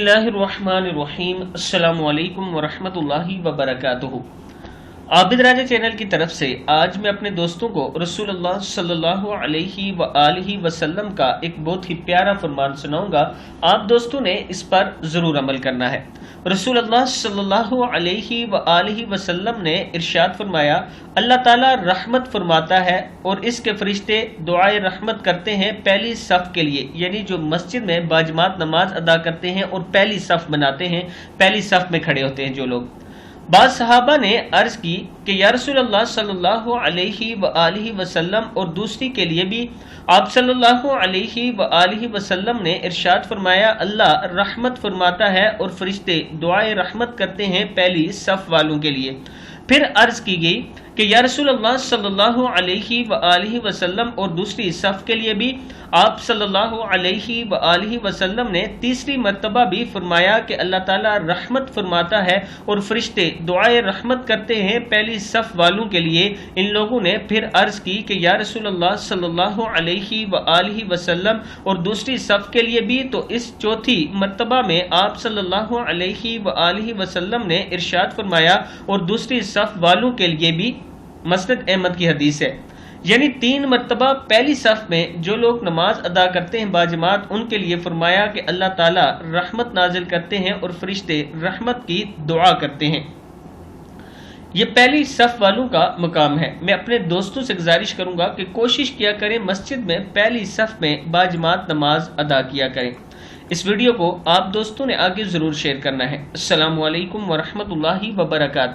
बिस्मिल्लाहिर्रहमानिर्रहीम। अस्सलामु अलैकुम वरहमतुल्लाहि वबरकातुहू। आबिद राजा चैनल की तरफ से आज मैं अपने दोस्तों को रसूलुल्लाह सल्लल्लाहु अलैहि वसल्लम का एक बहुत ही प्यारा फरमान सुनाऊंगा। आप दोस्तों ने इस पर ज़रूर अमल करना है। रसूलुल्लाह सल्लल्लाहु अलैहि वसल्लम ने इरशाद फरमाया, अल्लाह ताला रहमत फरमाता है और इसके फरिश्ते दुआए रहमत करते हैं पहली सफ़ के लिए, यानी जो मस्जिद में बाजमात नमाज अदा करते हैं और पहली सफ़ बनाते हैं, पहली सफ़ में खड़े होते हैं जो लोग। बाद सहाबा ने अर्ज की कि या रसूलल्लाह सल्लल्लाहु अलैहि वसल्लम, और दूसरी के लिए भी आप सल्लल्लाहु अलैहि वसल्लम ने इरशाद फरमाया, अल्लाह रहमत फरमाता है और फरिश्ते दुआए रहमत करते हैं पहली सफ़ वालों के लिए। फिर अर्ज की गई कि या रसूलल्लाह सल्लल्लाहु अलैहि वसल्लम, और दूसरी सफ़ के लिए भी आप सल्लल्लाहु अलैहि वसल्लम ने तीसरी मर्तबा भी फरमाया कि अल्लाह ताला रहमत फरमाता है और फरिश्ते दुआए रहमत करते हैं पहली सफ़ वालों के लिए। इन लोगों ने फिर अर्ज की कि या रसूलल्लाह सल्लल्लाहु अलैहि वसल्लम, और दूसरी सफ़ के लिए भी। तो इस चौथी मर्तबा में आप सल्लल्लाहु अलैहि वसल्लम ने इरशाद फरमाया और दूसरी सफ़ वालों के लिए भी। मसनद अहमद की हदीस है, यानी 3 मरतबा पहली सफ़ में जो लोग नमाज अदा करते हैं बाजमात, उनके लिए फरमाया कि अल्लाह ताला रहमत नाजिल करते हैं और फरिश्ते रहमत की दुआ करते हैं। ये पहली सफ़ वालों का मकाम है। मैं अपने दोस्तों से गुजारिश करूंगा कि कोशिश किया करें मस्जिद में पहली सफ़ में बाजमात नमाज अदा किया करें। इस वीडियो को आप दोस्तों ने आगे ज़रूर शेयर करना है। अस्सलामु अलैकुम वरहमतुल्लाहि वबरकातुहू।